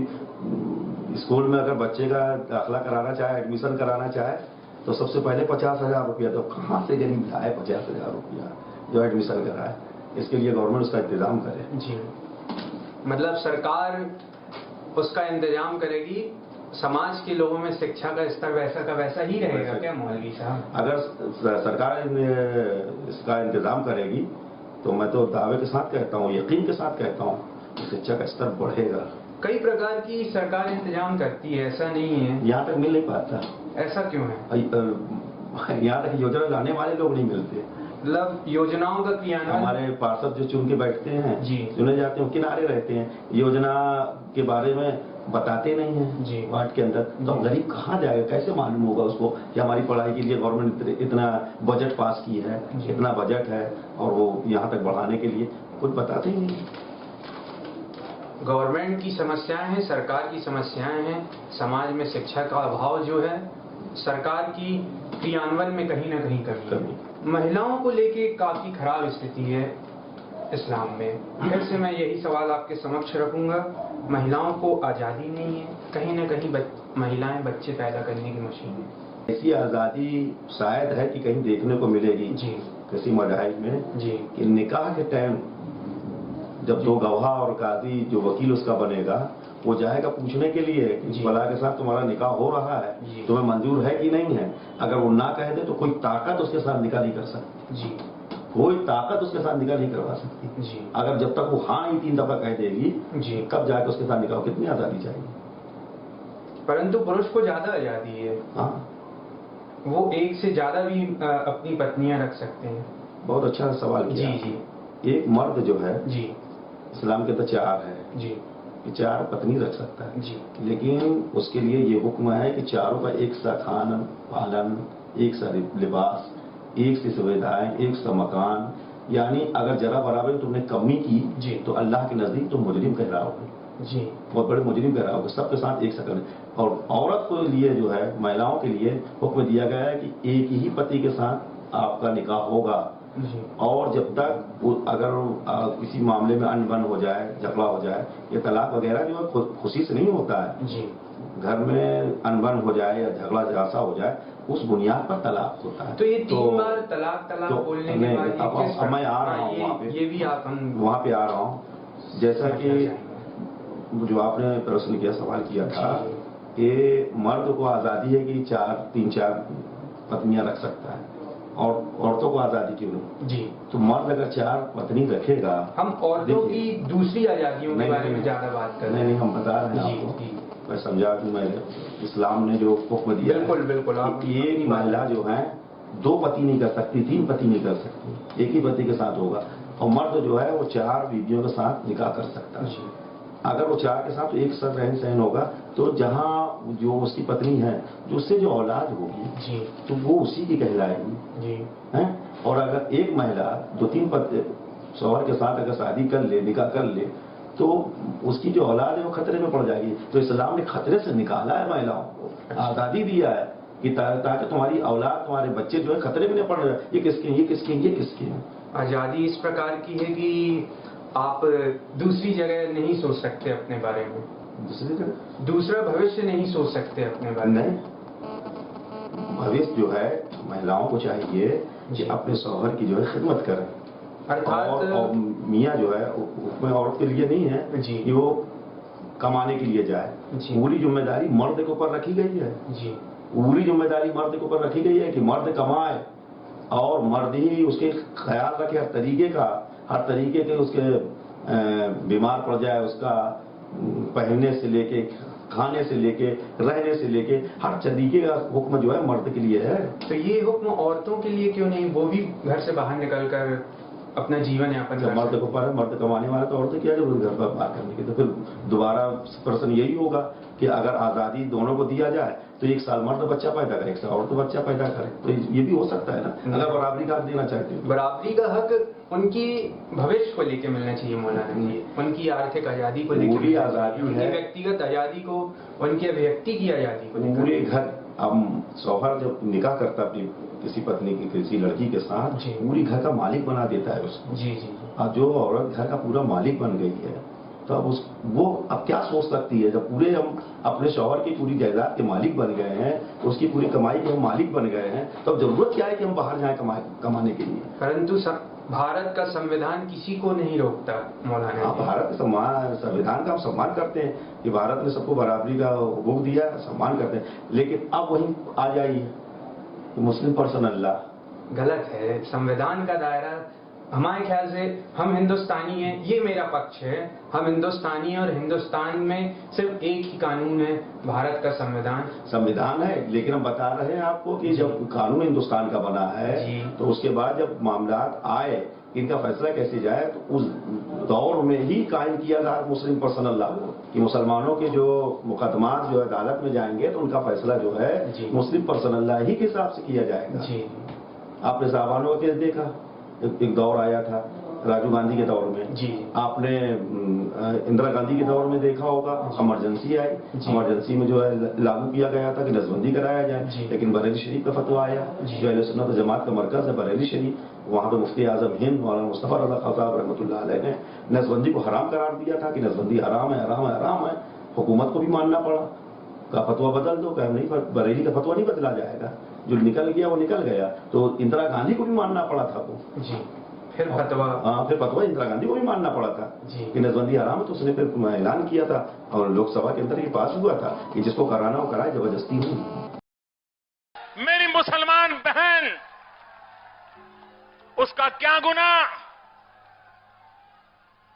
स्कूल में अगर बच्चे का दाखिला कराना चाहे, एडमिशन कराना चाहे तो सबसे पहले 50,000 रुपया, तो कहाँ से गरीब लाए 50,000 रुपया जो एडमिशन कराए। इसके लिए गवर्नमेंट उसका इंतजाम करे। जी, मतलब सरकार उसका इंतजाम करेगी, समाज के लोगों में शिक्षा का स्तर वैसा का वैसा ही रहेगा क्या मौलवी साहब? अगर सरकार इसका इंतजाम करेगी तो मैं तो दावे के साथ कहता हूँ, यकीन के साथ कहता हूँ कि शिक्षा का स्तर बढ़ेगा। कई प्रकार की सरकार इंतजाम करती है, ऐसा नहीं है। यहाँ तक मिल नहीं पाता। ऐसा क्यों है? यहाँ तक योजना लाने वाले लोग नहीं मिलते। मतलब योजनाओं का क्रियान्वयन, हमारे पार्षद जो चुन के बैठते हैं जी, चुने जाते हैं, किनारे रहते हैं, योजना के बारे में बताते नहीं हैं जी वार्ड के अंदर। तो गरीब कहाँ जाएगा, कैसे मालूम होगा उसको कि हमारी पढ़ाई के लिए गवर्नमेंट इतना बजट पास की है, इतना बजट है और वो यहाँ तक बढ़ाने के लिए कुछ बताते ही नहीं। गवर्नमेंट की समस्याएं हैं, सरकार की समस्याएं हैं, समाज में शिक्षा का अभाव जो है, सरकार की क्रियान्वयन में कहीं ना कहीं कमी है। महिलाओं को लेके काफी खराब स्थिति है इस्लाम में। फिर से मैं यही सवाल आपके समक्ष रखूंगा, महिलाओं को आज़ादी नहीं है, कहीं ना कहीं महिलाएं बच्चे पैदा करने की मशीन है। ऐसी आज़ादी शायद है कि कहीं देखने को मिलेगी जी किसी मढ़ाई में जी, कि निकाह के टाइम जब दो गवाह और काजी जो वकील उसका बनेगा वो जाएगा पूछने के लिए कि फला के साथ तुम्हारा निकाह हो रहा है, तुम्हें मंजूर है कि नहीं है। अगर वो ना कह दे तो कोई ताकत उसके साथ निकाह नहीं कर सकती जी, कोई ताकत उसके साथ निकाह नहीं करवा सकती जी। अगर जब तक वो हाँ ही 3 दफा कह देगी जी, कब जाके उसके साथ निकाह, कितनी आजादी चाहिए। परंतु पुरुष को ज्यादा आजादी है। हाँ, वो एक से ज्यादा भी अपनी पत्नियां रख सकते हैं। बहुत अच्छा सवाल किया। जी जी। एक मर्द जो है जी, इस्लाम के तो 4 है जी, कि 4 पत्नी रख सकता है जी, लेकिन उसके लिए ये हुक्म है कि चारों का एक सा खान पालन, एक सा लिबास, एक सी सुविधाएं, एक सा मकान। यानी अगर जरा बराबर तुमने कमी की जी, तो अल्लाह के नजदीक तुम मुजरिम कहलाओगे जी, बहुत बड़े मुजरिम कहलाओगे। सबके साथ एक सा करने। और औरत के लिए जो है, महिलाओं के लिए हुक्म दिया गया है कि एक ही पति के साथ आपका निकाह होगा जी, और जब तक अगर किसी मामले में अनबन हो जाए, झगड़ा हो जाए, ये तलाक वगैरह जो है खुशी से नहीं होता है। जी। घर में अनबन हो जाए या झगड़ा झांसा हो जाए उस बुनियाद पर तलाक होता है। तो ये 3 बार तलाक बोलने के बाद अब मैं आ रहा हूँ वहाँ पे, ये भी आप हम वहाँ पे आ रहा हूँ। जैसा कि जो आपने प्रश्न किया, सवाल किया था कि मर्द को आज़ादी है कि 3-4 पत्नियां रख सकता है और औरतों को आज़ादी क्यों नहीं? जी। तो मर्द अगर 4 पत्नी रखेगा, हम औरतों की दूसरी आज़ादियों के बारे में ज्यादा बात कर रहे हैं। नहीं, हम बता रहे हैं आपको। मैं समझा कि मैंने इस्लाम ने जो हुक्म दिया, बिल्कुल बिल्कुल, आप एक महिला जो है 2 पति नहीं कर सकती, 3 पति नहीं कर सकती, एक ही पति के साथ होगा। और मर्द जो है वो 4 बीवियों के साथ निकाह कर सकता है। अगर वो 4 के साथ एक साथ रहन सहन होगा तो जहाँ जो उसकी पत्नी है, जो उससे जो औलाद होगी जी, तो वो उसी की कहलाएगी जी, है। और अगर एक महिला 2-3 पति शौहर के साथ अगर शादी कर ले, निकाह कर ले, तो उसकी जो औलाद है वो खतरे में पड़ जाएगी। तो इस्लाम ने खतरे से निकाला है महिलाओं को, आज़ादी दिया है कि ताकि तुम्हारी औलाद, तुम्हारे बच्चे जो है खतरे में नहीं पड़ रहे। ये किसके, ये किसके, ये किसके हैं। आज़ादी इस प्रकार की है कि आप दूसरी जगह नहीं सोच सकते अपने बारे में, दूसरी जगह दूसरा भविष्य नहीं सोच सकते अपने बारे में। नहीं, भविष्य जो है महिलाओं को चाहिए कि अपने शौहर की जो है खिदमत करें। अर्थात और मियाँ जो है उसमें औरत के लिए नहीं है जी, कि वो कमाने के लिए जाए। पूरी जिम्मेदारी मर्द के ऊपर रखी गई है जी, पूरी जिम्मेदारी मर्द के ऊपर रखी गई है कि मर्द कमाए और मर्द ही उसके ख्याल रखे हर तरीके के उसके बीमार पड़ जाए, उसका पहनने से लेके, खाने से लेके, रहने से लेके हर तरीके का हुक्म जो है मर्द के लिए है। तो ये हुक्म औरतों के लिए क्यों नहीं? वो भी घर से बाहर निकलकर अपना जीवन यापन कर मर्द को पर मर्द कमाने वाला तो औरतें क्या जरूरत घर पर बात करने की। तो फिर दोबारा प्रश्न यही होगा कि अगर आजादी दोनों को दिया जाए तो एक साल मर्द बच्चा पैदा करे, एक साल औरत बच्चा पैदा करे, तो ये भी हो सकता है ना, अगर बराबरी का हक देना चाहते हैं। बराबरी का हक उनकी भविष्य को लेके मिलना चाहिए मौलाना जी, उनकी आर्थिक आजादी को लेकर, पूरी आजादी उनकी है, व्यक्तिगत आजादी को, उनकी अभिव्यक्ति की आजादी को लेकर। पूरे घर, अब शौहर जब निकाह करता अपनी किसी पत्नी की किसी लड़की के साथ, पूरी घर का मालिक बना देता है उसको। जी जी। अब जो औरत घर का पूरा मालिक बन गई है, तो अब वो अब क्या सोच सकती है, जब पूरे हम अपने शौहर की पूरी जायदाद के मालिक बन गए हैं, उसकी पूरी कमाई के हम मालिक बन गए हैं, तो अब जरूरत क्या है कि हम बाहर जाएं कमाने के लिए। परंतु भारत का संविधान किसी को नहीं रोकता मौलाना। भारत के संविधान का हम सम्मान करते हैं कि भारत ने सबको बराबरी का हुकूक दिया, सम्मान करते हैं, लेकिन अब वही आ जाइए मुस्लिम पर्सन अल्लाह। गलत है। संविधान का दायरा हमारे ख्याल से, हम हिंदुस्तानी हैं, ये मेरा पक्ष है, हम हिंदुस्तानी हैं और हिंदुस्तान में सिर्फ एक ही कानून है, भारत का संविधान है। लेकिन हम बता रहे हैं आपको कि जब कानून हिंदुस्तान का बना है तो उसके बाद जब मामला आए इनका फैसला कैसे जाए, तो उस दौर में ही कायम किया जा मुस्लिम पर्सनल लॉ को कि मुसलमानों के जो मुकदमात जो अदालत में जाएंगे तो उनका फैसला जो है मुस्लिम पर्सनल लॉ ही के हिसाब से किया जाएगा। आपने साहबानों का केस देखा, एक दौर आया था राजीव गांधी के दौर में, आपने इंदिरा गांधी के दौर में देखा होगा, इमरजेंसी आई, इमरजेंसी में जो है लागू किया गया था कि नसबंदी कराया जाए, लेकिन बरेली शरीफ का फतवा आया, जो अहले सुन्नत जमात का मरकज है बरेली शरीफ, वहां पे मुफ्ती आजम हिंद मौलाना मुस्तफा रज़ा खान साहब रहमतुल्लाह अलैह ने नसबंदी को हराम करार दिया था कि नसबंदी हराम है, हराम है, हराम है। हुकूमत को भी मानना पड़ा, का फतवा बदल दो, कहा नहीं, बरेली का फतवा नहीं बदला जाएगा, जो निकल गया वो निकल गया। तो इंदिरा गांधी को भी मानना पड़ा था वो फिर फतवा इंदिरा गांधी को भी मानना पड़ा था कि नसबंदी हराम है। तो उसने फिर ऐलान किया था और लोकसभा के अंदर ये पास हुआ था कि जिसको कराना हो कराए, जबरदस्ती नहीं। मेरी मुसलमान बहन, उसका क्या गुनाह,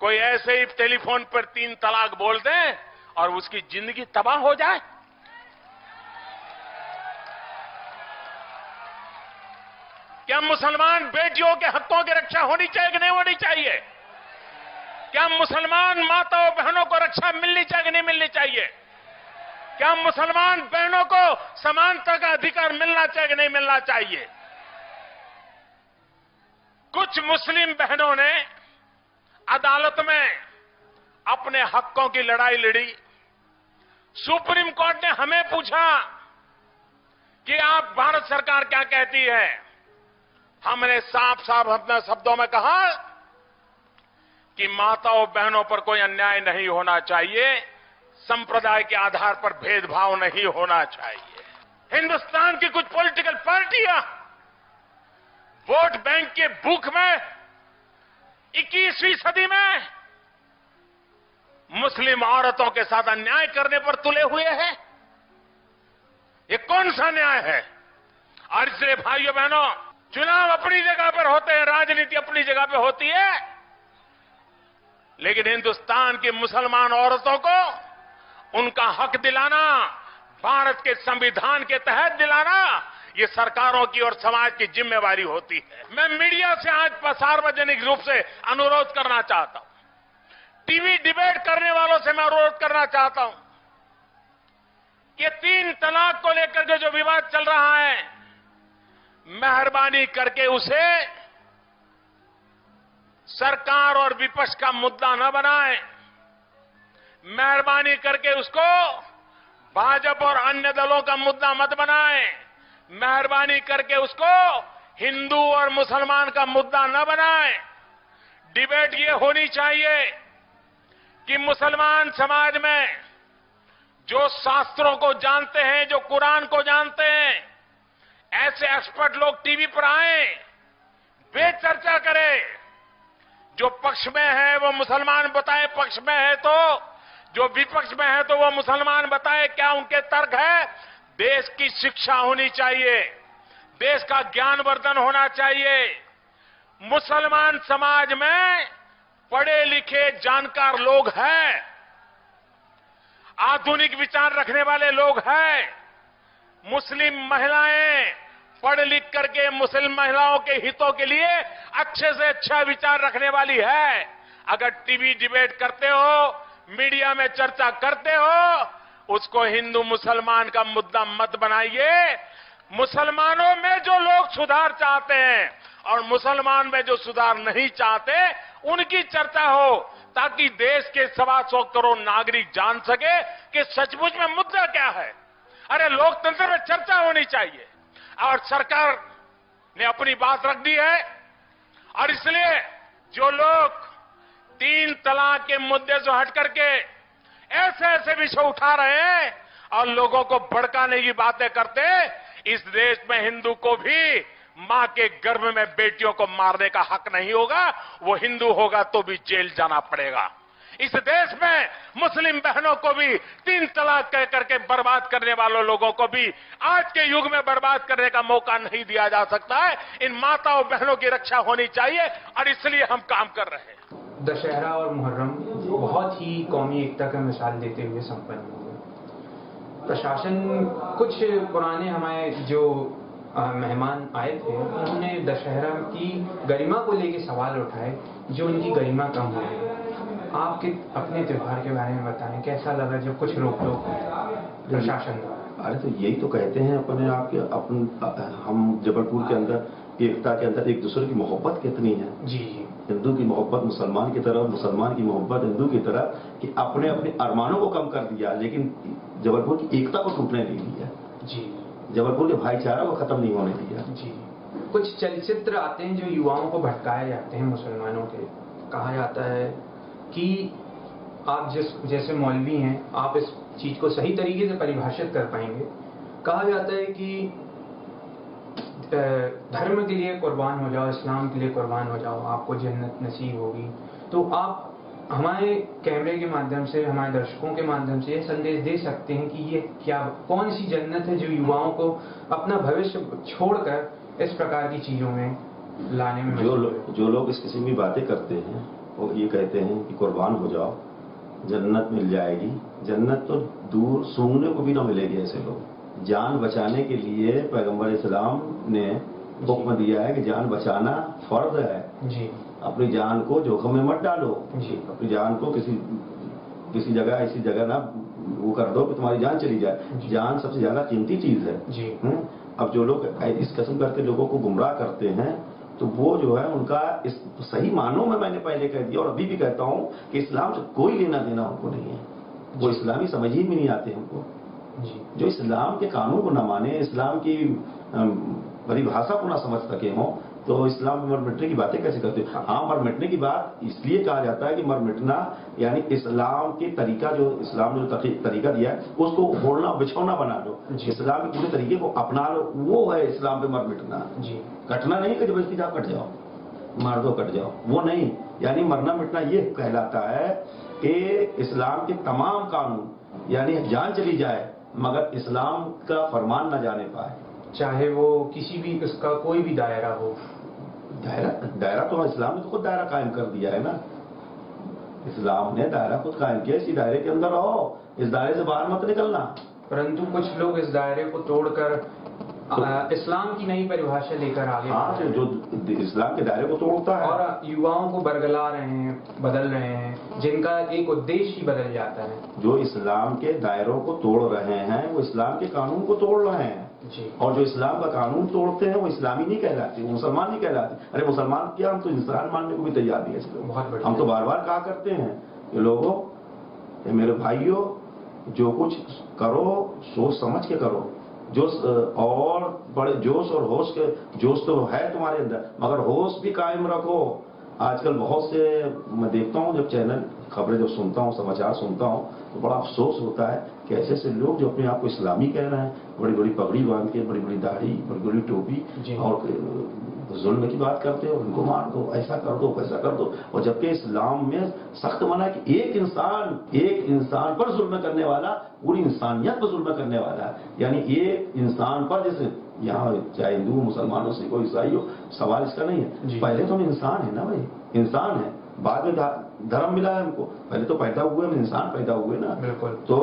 कोई ऐसे ही टेलीफोन पर 3 तलाक बोल दे और उसकी जिंदगी तबाह हो जाए। क्या मुसलमान बेटियों के हकों की रक्षा होनी चाहिए कि नहीं होनी चाहिए? क्या मुसलमान माताओं बहनों को रक्षा मिलनी चाहिए कि नहीं मिलनी चाहिए? क्या मुसलमान बहनों को समानता का अधिकार मिलना चाहिए कि नहीं मिलना चाहिए? कुछ मुस्लिम बहनों ने अदालत में अपने हकों की लड़ाई लड़ी। सुप्रीम कोर्ट ने हमें पूछा कि आप भारत सरकार क्या कहती है। हमने साफ साफ अपने शब्दों में कहा कि माताओं बहनों पर कोई अन्याय नहीं होना चाहिए, संप्रदाय के आधार पर भेदभाव नहीं होना चाहिए। हिंदुस्तान की कुछ पॉलिटिकल पार्टियां वोट बैंक के भूख में 21वीं सदी में मुस्लिम औरतों के साथ अन्याय करने पर तुले हुए हैं। ये कौन सा न्याय है? और इसलिए भाइयों बहनों, चुनाव अपनी जगह पर होते हैं, राजनीति अपनी जगह पर होती है, लेकिन हिंदुस्तान की मुसलमान औरतों को उनका हक दिलाना, भारत के संविधान के तहत दिलाना, ये सरकारों की और समाज की जिम्मेवारी होती है। मैं मीडिया से आज सार्वजनिक रूप से अनुरोध करना चाहता हूं, टीवी डिबेट करने वालों से मैं अनुरोध करना चाहता हूं कि 3 तलाक को लेकर के जो विवाद चल रहा है, मेहरबानी करके उसे सरकार और विपक्ष का मुद्दा न बनाएं। मेहरबानी करके उसको भाजपा और अन्य दलों का मुद्दा मत बनाएं। मेहरबानी करके उसको हिंदू और मुसलमान का मुद्दा न बनाएं। डिबेट ये होनी चाहिए कि मुसलमान समाज में जो शास्त्रों को जानते हैं, जो कुरान को जानते हैं, ऐसे एक्सपर्ट लोग टीवी पर आए, वे चर्चा करें। जो पक्ष में है वो मुसलमान बताए पक्ष में है, तो जो विपक्ष में है तो वो मुसलमान बताए क्या उनके तर्क है। देश की शिक्षा होनी चाहिए, देश का ज्ञानवर्धन होना चाहिए। मुसलमान समाज में पढ़े लिखे जानकार लोग हैं, आधुनिक विचार रखने वाले लोग हैं। मुस्लिम महिलाएं पढ़ लिख करके मुस्लिम महिलाओं के हितों के लिए अच्छे से अच्छा विचार रखने वाली है। अगर टीवी डिबेट करते हो, मीडिया में चर्चा करते हो, उसको हिंदू मुसलमान का मुद्दा मत बनाइए। मुसलमानों में जो लोग सुधार चाहते हैं और मुसलमान में जो सुधार नहीं चाहते, उनकी चर्चा हो, ताकि देश के 125 करोड़ नागरिक जान सके कि सचमुच में मुद्दा क्या है। अरे लोकतंत्र में चर्चा होनी चाहिए और सरकार ने अपनी बात रख दी है। और इसलिए जो लोग 3 तलाक के मुद्दे से हट करके ऐसे ऐसे विषय उठा रहे हैं और लोगों को भड़काने की बातें करते हैं, इस देश में हिंदू को भी मां के गर्भ में बेटियों को मारने का हक नहीं होगा। वो हिंदू होगा तो भी जेल जाना पड़ेगा। इस देश में मुस्लिम बहनों को भी 3 तलाक कह करके बर्बाद करने वालों लोगों को भी आज के युग में बर्बाद करने का मौका नहीं दिया जा सकता है। इन माताओं बहनों की रक्षा होनी चाहिए और इसलिए हम काम कर रहे हैं। दशहरा और मुहर्रम बहुत ही कौमी एकता का मिसाल देते हुए संपन्न हुए। प्रशासन कुछ पुराने हमारे जो मेहमान आए थे, उन्होंने दशहरा की गरिमा को लेकर सवाल उठाए, जो उनकी गरिमा कम हो गई। आपके अपने त्योहार के बारे में बताएं, कैसा लगा जब कुछ रोक टोक प्रशासन द्वारा? अरे तो यही तो कहते हैं अपने आप के हम जबलपुर के अंदर एकता के अंदर एक दूसरे की मोहब्बत कितनी है। जी जी। हिंदू की मोहब्बत मुसलमान की तरफ, मुसलमान की मोहब्बत हिंदू की तरफ, कि अपने अपने अरमानों को कम कर दिया, लेकिन जबलपुर की एकता को टूटने नहीं दिया। जी। जबलपुर के भाईचारा को खत्म नहीं होने दिया। जी। कुछ चलचित्र आते हैं जो युवाओं को भटकाए जाते हैं मुसलमानों के। कहा जाता है कि आप जैसे मौलवी हैं, आप इस चीज को सही तरीके से परिभाषित कर पाएंगे। कहा जाता है कि धर्म के लिए कुर्बान हो जाओ, इस्लाम के लिए कुर्बान हो जाओ, आपको जन्नत नसीब होगी। तो आप हमारे कैमरे के माध्यम से, हमारे दर्शकों के माध्यम से ये संदेश दे सकते हैं कि ये कौन सी जन्नत है जो युवाओं को अपना भविष्य छोड़कर इस प्रकार की चीजों में लाने में जो लोग इस किस्म की बातें करते हैं, वो ये कहते हैं कि कुर्बान हो जाओ, जन्नत मिल जाएगी। जन्नत तो दूर सूंघने को भी ना मिलेगी। ऐसे लोग जान बचाने के लिए पैगंबर इस्लाम ने हुक्म दिया है कि जान बचाना फर्ज है। जी। अपनी जान को जोखिम में मत डालो। जी। अपनी जान को किसी जगह ऐसी जगह ना वो कर दो कि तुम्हारी जान चली जाए। जान सबसे ज्यादा कीमती चीज है। जी। अब जो लोग इस किस्म करके लोगों को गुमराह करते हैं, तो वो जो है उनका इस सही मानों में, मैंने पहले कह दिया और अभी भी कहता हूं कि इस्लाम से कोई लेना देना उनको नहीं है। वो इस्लामी समझ ही भी नहीं आते हमको। जो इस्लाम के कानून को न माने, इस्लाम की परिभाषा को ना समझ सके हो, तो इस्लाम में मर मिटने की बातें कैसे करते हो? हाँ, मर मिटने की बात इसलिए कहा जाता है कि मर मिटना यानी इस्लाम के तरीका, जो इस्लाम ने जो तरीका दिया है उसको फोड़ना बिछौना बना लो, इस्लाम के पूरे तरीके को अपना लो, वो है इस्लाम पे मर मिटना। कटना नहीं कि जबरदस्ती जाओ कट जाओ, मार दो कट जाओ, वो नहीं। यानी मरना मिटना ये कहलाता है कि इस्लाम के तमाम कानून, यानी जान चली जाए मगर इस्लाम का फरमान न जाने पाए, चाहे वो किसी भी उसका कोई भी दायरा हो। दायरा तो इस्लाम ने तो खुद दायरा कायम कर दिया है ना। इस्लाम ने दायरा खुद कायम किया, इसी दायरे के अंदर रहो, इस दायरे से बाहर मत निकलना। परंतु कुछ लोग इस दायरे को तोड़कर इस्लाम की नई परिभाषा लेकर आगे। हाँ, जो इस्लाम के दायरे को तोड़ता है और युवाओं को बरगला रहे हैं, बदल रहे हैं, जिनका एक उद्देश्य ही बदल जाता है। जो इस्लाम के दायरों को तोड़ रहे हैं वो इस्लाम के कानून को तोड़ रहे हैं। और जो इस्लाम का कानून तोड़ते हैं वो इस्लामी नहीं कहलाते, वो मुसलमान नहीं कहलाते। अरे मुसलमान क्या, हम तो इंसान मानने को भी तैयार नहीं है। हम तो बार बार कहा करते हैं कि लोगों, ये मेरे भाइयों, जो कुछ करो सोच समझ के करो, जोश और बड़े जोश और होश के, जोश तो है तुम्हारे अंदर मगर होश भी कायम रखो। आजकल बहुत से मैं देखता हूँ, जब चैनल खबरें जब सुनता हूँ, समाचार सुनता हूँ, तो बड़ा अफसोस होता है कि ऐसे ऐसे लोग जो अपने आप को इस्लामी कह रहे हैं, बड़ी बड़ी पगड़ी बांध के, बड़ी बड़ी दाढ़ी, बड़ी बड़ी टोपी, और जुल्म की बात करते हो, उनको मार दो, ऐसा कर दो, वैसा कर दो। और जबकि इस्लाम में सख्त मना है कि एक इंसान पर जुल्म करने वाला पूरी इंसानियत पर जुल्म करने वाला है। यानी एक इंसान पर, जैसे यहाँ चाहे हिंदू मुसलमान हो, सिख हो, ईसाई हो, सवाल इसका नहीं है। पहले तो हम इंसान है ना भाई, इंसान है, बाद में धर्म मिला है हमको। पहले तो पैदा हुए हम इंसान पैदा हुए ना। बिल्कुल। तो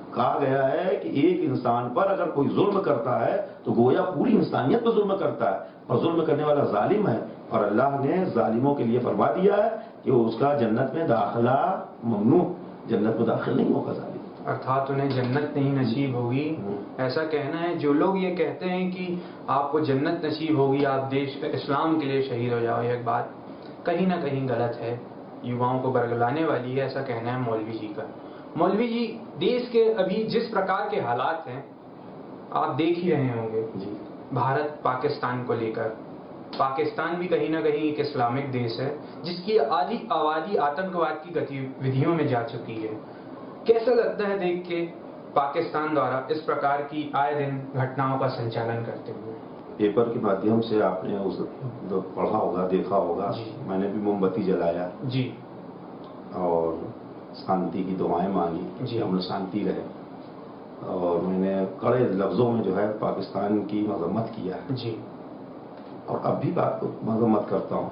कहा गया है कि एक इंसान पर अगर कोई जुल्म करता है तो गोया पूरी इंसानियत पर जुल्म करता है, और जुल्म करने वाला जालिम है। और अल्लाह ने जालिमों के लिए फरमा दिया है कि उसका जन्नत में दाखिला ममनू, जन्नत में दाखिल नहीं होगा जालिम, अर्थात उन्हें जन्नत नहीं नसीब होगी, ऐसा कहना है। जो लोग ये कहते हैं कि आपको जन्नत नसीब होगी, आप देश इस्लाम के लिए शहीद हो जाओ, यह बात कहीं ना कहीं गलत है, युवाओं को बरगलाने वाली है, ऐसा कहना है मौलवी जी का। मौलवी जी, देश के अभी जिस प्रकार के हालात हैं आप देख ही रहे होंगे जी। भारत पाकिस्तान को लेकर। पाकिस्तान भी कहीं ना कहीं एक इस्लामिक देश है जिसकी आधी आबादी आतंकवाद की गतिविधियों में जा चुकी है। कैसा लगता है देख के पाकिस्तान द्वारा इस प्रकार की आए दिन घटनाओं का संचालन करते हुए? पेपर के माध्यम से आपने उस पढ़ा होगा, देखा होगा, मैंने भी मोमबत्ती जलाया जी, और शांति की दुआएं मांगी कि हम लोग शांति रहे, और मैंने कड़े लफ्जों में जो है पाकिस्तान की मजम्मत किया जी, और अब भी बात को मजम्मत करता हूँ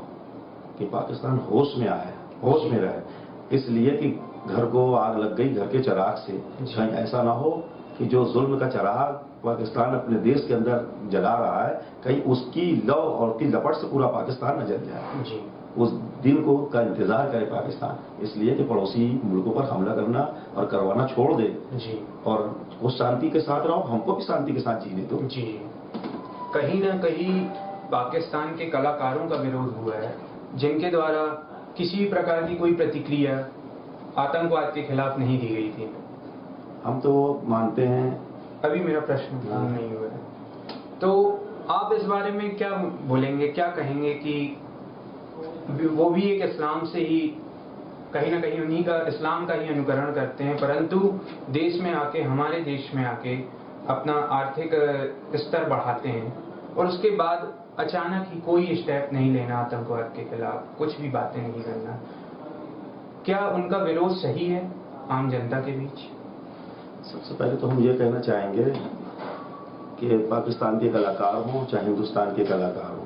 कि पाकिस्तान होश में आए, होश में रहे, इसलिए कि घर को आग लग गई घर के चिराग से, कहीं ऐसा ना हो कि जो जुल्म का चिराग पाकिस्तान अपने देश के अंदर जला रहा है, कहीं उसकी लौ और की लपट से पूरा पाकिस्तान न जल जाए जी। उस दिन को का इंतजार करे पाकिस्तान, इसलिए कि पड़ोसी मुल्कों पर हमला करना और करवाना छोड़ दे जी, और वो शांति के साथ रहो, हमको भी शांति के साथ जीने दो। जी। कहीं ना कहीं पाकिस्तान के कलाकारों का विरोध हुआ है जिनके द्वारा किसी भी प्रकार की कोई प्रतिक्रिया आतंकवाद के खिलाफ नहीं दी गई थी। हम तो मानते हैं। अभी मेरा प्रश्न पूर्ण नहीं हुआ है, तो आप इस बारे में क्या बोलेंगे, क्या कहेंगे कि वो भी एक इस्लाम से ही कहीं ना कहीं उन्हीं का इस्लाम का ही अनुकरण करते हैं, परंतु देश में आके, हमारे देश में आके अपना आर्थिक स्तर बढ़ाते हैं और उसके बाद अचानक ही कोई स्टेप नहीं लेना आतंकवाद के खिलाफ, कुछ भी बातें नहीं करना। क्या उनका विरोध सही है आम जनता के बीच? सबसे पहले तो हम ये कहना चाहेंगे कि पाकिस्तान के कलाकार हों चाहे हिंदुस्तान के कलाकार हों,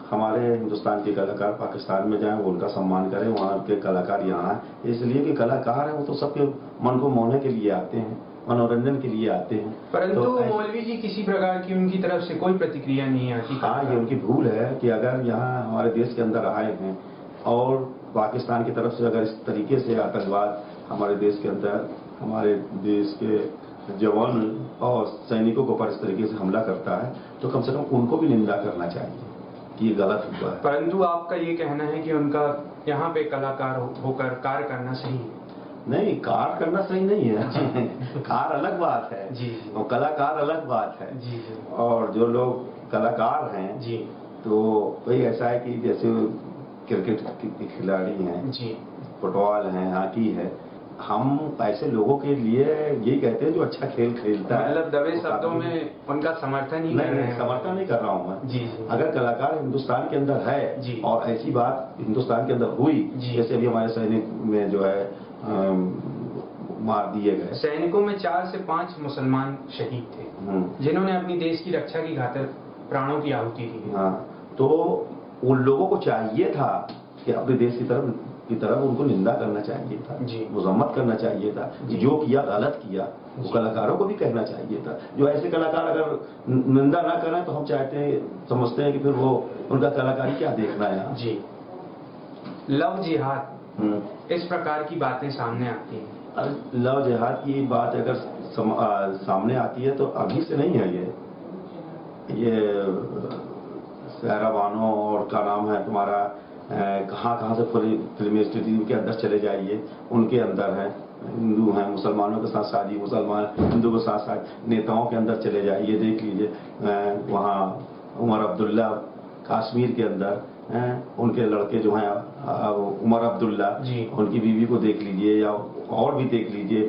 हमारे हिंदुस्तान के कलाकार पाकिस्तान में जाएं, वो उनका सम्मान करें, वहाँ के कलाकार यहाँ आए, इसलिए कि कलाकार हैं वो तो सबके मन को मोहने के लिए आते हैं, मनोरंजन के लिए आते हैं। परंतु तो मौलवी जी किसी प्रकार की उनकी तरफ से कोई प्रतिक्रिया नहीं आती। हाँ, ये उनकी भूल है कि अगर यहाँ हमारे देश के अंदर आए हैं और पाकिस्तान की तरफ से अगर इस तरीके से आतंकवाद हमारे देश के अंदर हमारे देश के जवान और सैनिकों के ऊपर इस तरीके से हमला करता है, तो कम से कम उनको भी निंदा करना चाहिए कि ये गलत हुआ है। परंतु आपका ये कहना है कि उनका यहाँ पे कलाकार होकर कार्य करना सही है? नहीं, कार्य करना सही नहीं है कार्य अलग बात है जी, और कलाकार अलग बात है जी, और जो लोग कलाकार हैं जी, तो वही ऐसा है कि जैसे क्रिकेट के खिलाड़ी हैं जी, फुटबॉल हैं, हॉकी है, हम ऐसे लोगों के लिए यही कहते हैं जो अच्छा खेल खेलता है। मतलब दबे शब्दों में उनका समर्थन ही कर रहे हैं? समर्थन नहीं कर रहा हूँ मैं। जी, अगर कलाकार हिंदुस्तान के अंदर है जी, और ऐसी बात हिंदुस्तान के अंदर हुई, जैसे अभी हमारे सैनिक में जो है मार दिए गए, सैनिकों में 4 से 5 मुसलमान शहीद थे जिन्होंने अपनी देश की रक्षा की खातिर प्राणों की आहुति दी। हाँ, तो उन लोगों को चाहिए था कि अपने देश की तरफ उनको निंदा करना चाहिए था, मजम्मत करना चाहिए था, जो किया गलत किया, वो कलाकारों को भी कहना चाहिए था। जो ऐसे कलाकार अगर निंदा ना करें तो हम समझते हैं कि फिर वो उनका कलाकारी क्या देखना है यहाँ। जी। लव जिहाद, इस प्रकार की बातें सामने आती हैं। लव जिहाद की बात अगर सामने आती है तो अभी से नहीं है, ये सहरा बानो और क्या नाम है तुम्हारा, कहाँ से फिल्म इंस्टीट्यूट के अंदर चले जाइए, उनके अंदर है, हिंदू हैं मुसलमानों के साथ शादी, मुसलमान हिंदू के साथ शादी, नेताओं के अंदर चले जाइए, देख लीजिए वहाँ उमर अब्दुल्ला कश्मीर के अंदर उनके लड़के जो हैं उमर अब्दुल्ला, उनकी बीवी को देख लीजिए, या और भी देख लीजिए,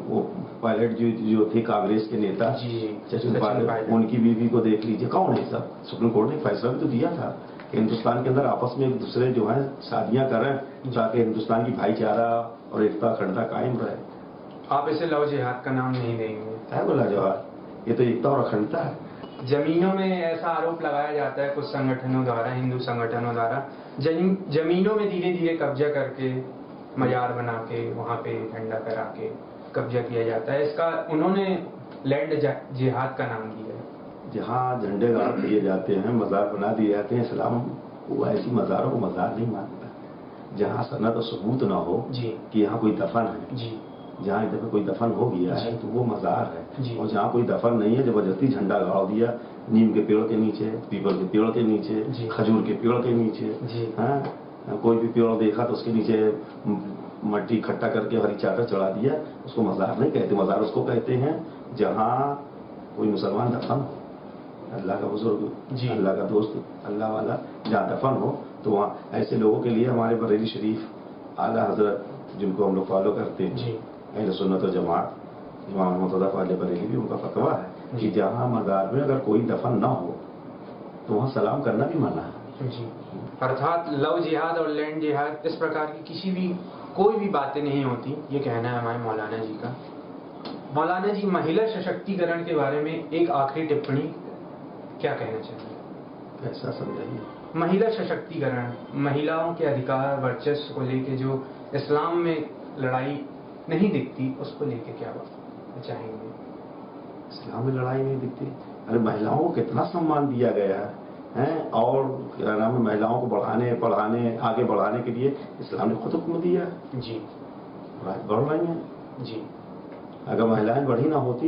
वो पायलट जो थे कांग्रेस के नेता सचिन पायलट, उनकी बीवी को देख लीजिए। कौन है सब? सुप्रीम कोर्ट ने फैसला भी तो दिया था कि हिंदुस्तान के अंदर आपस में एक दूसरे जो है शादियां करें ताकि हिंदुस्तान की भाईचारा और एकता अखंडता कायम रहे। आप इसे लव जिहाद का नाम नहीं देंगे? है बोला जवाब, ये तो एकता और अखंडता है। जमीनों में ऐसा आरोप लगाया जाता है कुछ संगठनों द्वारा, हिंदू संगठनों द्वारा, जमीनों में धीरे धीरे कब्जा करके मजार बना के वहाँ पे झंडा फहरा के कब्जा किया जाता है। इसका उन्होंने लैंड जिहाद का नाम दिया है। जहाँ झंडे गाड़ दिए जाते हैं, मज़ार बना दिए जाते हैं, इस्लाम वो ऐसी मज़ारों को मज़ार नहीं मानता। जहाँ सनद और सबूत ना हो जी कि यहाँ कोई दफन है, जी जहाँ इधर पे कोई दफन हो गया है तो वो मज़ार जी। है। और जहाँ कोई दफन नहीं है, जबरदस्ती झंडा गाड़ दिया नीम के पेड़ के नीचे, पीपल के पेड़ के नीचे, जी। खजूर के पेड़ के नीचे, जी। हाँ, कोई भी पेड़ देखा तो उसके नीचे मट्टी इकट्ठा करके हरी चादर चढ़ा दिया, उसको मज़ार नहीं कहते। मज़ार उसको कहते हैं जहाँ कोई मुसलमान दफन हो, अल्लाह का बुजुर्ग, जी। अल्लाह का दोस्त, अल्लाह वाला जहाँ दफन हो, तो वहाँ ऐसे लोगों के लिए हमारे बरेली शरीफ आला हजरत, जिनको हम लोग फॉलो करते हैं, जी अहले सुन्नत व जमात, इमाम मुर्तज़ा फ़ाज़िल बरेली भी उनका फतवा है कि जहाँ मज़ार में अगर कोई दफन ना हो तो वहाँ सलाम करना भी मना है। जी। अर्थात लव जिहाद और लैंड जिहाद इस प्रकार की किसी भी कोई भी बातें नहीं होती, ये कहना है हमारे मौलाना जी का। मौलाना जी, महिला सशक्तिकरण के बारे में एक आखिरी टिप्पणी क्या कहना चाहिए? ऐसा समझाइए। महिला सशक्तिकरण, महिलाओं के अधिकार वर्चस्व को लेके जो इस्लाम में लड़ाई नहीं दिखती, उसको लेके क्या बात चाहेंगे? इस्लाम में लड़ाई नहीं दिखती। अरे महिलाओं को कितना सम्मान दिया गया है, और क्या नाम है, महिलाओं को बढ़ाने पढ़ाने आगे बढ़ाने के लिए इस्लाम ने खुद हुक्म दिया है। जी बढ़ रही हैं। जी। अगर महिलाएं बढ़ी ना होती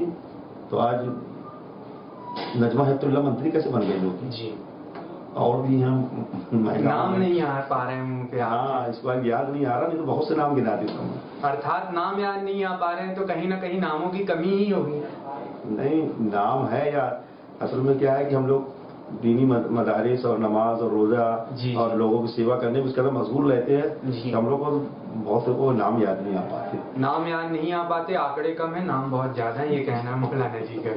तो आज नजमा हेपतुल्लाह मंत्री कैसे बन गई होती। जी। और भी हम नाम नहीं आ पा रहे हैं मुंह पे। हाँ, इस बार याद नहीं आ रहा, नहीं तो बहुत से नाम गिना देता हूँ। अर्थात नाम याद नहीं आ पा रहे हैं तो कहीं ना कहीं नामों की कमी ही होगी। नहीं, नाम है यार। असल में क्या है कि हम लोग दीनी मदारिस और नमाज और रोजा और लोगों की सेवा करने में इस कदर मशगूल रहते हैं, हम लोग को बहुत से को नाम याद नहीं आ पाते। नाम याद नहीं आ पाते, आंकड़े कम है, नाम बहुत ज्यादा है, ये कहना है मौलाना जी का।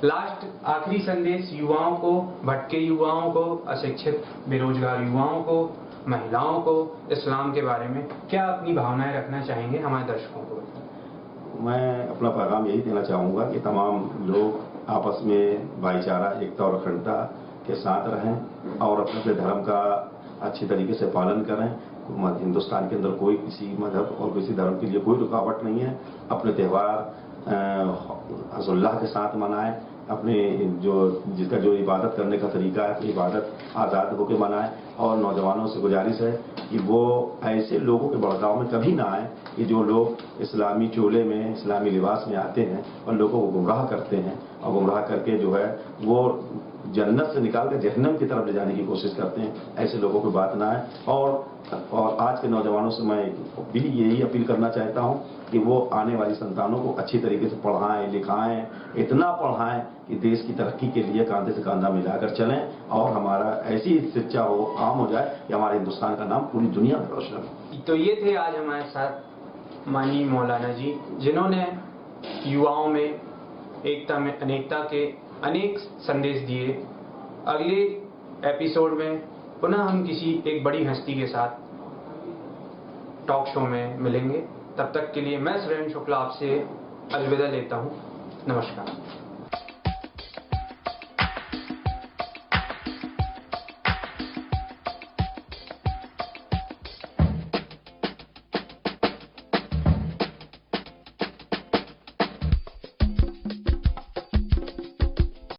लास्ट आखिरी संदेश युवाओं को, भटके युवाओं को, अशिक्षित बेरोजगार युवाओं को, महिलाओं को इस्लाम के बारे में क्या अपनी भावनाएं रखना चाहेंगे हमारे दर्शकों को? मैं अपना पैगाम यही देना चाहूँगा कि तमाम लोग आपस में भाईचारा, एकता और अखंडता के साथ रहें और अपने धर्म का अच्छी तरीके से पालन करें। हिंदुस्तान के अंदर कोई किसी मजहब और किसी धर्म के लिए कोई रुकावट नहीं है। अपने त्यौहार हर्षोल्लाह के साथ मनाएं। अपने जिसका जो इबादत करने का तरीका है, इबादत आज़ाद होकर मनाएं। और नौजवानों से गुजारिश है कि वो ऐसे लोगों के भड़काव में कभी ना आए कि जो लोग इस्लामी चोले में, इस्लामी लिबास में आते हैं और लोगों को गुमराह करते हैं, और गुमराह करके जो है वो जन्नत से निकाल कर जहन्नम की तरफ ले जाने की कोशिश करते हैं। ऐसे लोगों की बात ना आए। और आज के नौजवानों से मैं भी यही अपील करना चाहता हूं कि वो आने वाली संतानों को अच्छी तरीके से पढ़ाएं, लिखाएं, इतना पढ़ाएं कि देश की तरक्की के लिए कांधे से कांधा मिलाकर चलें, और हमारा ऐसी शिक्षा हो, आम हो जाए कि हमारे हिंदुस्तान का नाम पूरी दुनिया में रोशन हो। तो ये थे आज हमारे साथ माननीय मौलाना जी, जिन्होंने युवाओं में एकता में अनेकता के अनेक संदेश दिए। अगले एपिसोड में पुनः हम किसी एक बड़ी हस्ती के साथ टॉक शो में मिलेंगे। तब तक के लिए मैं सुरेंद्र शुक्ला आपसे अलविदा लेता हूँ। नमस्कार।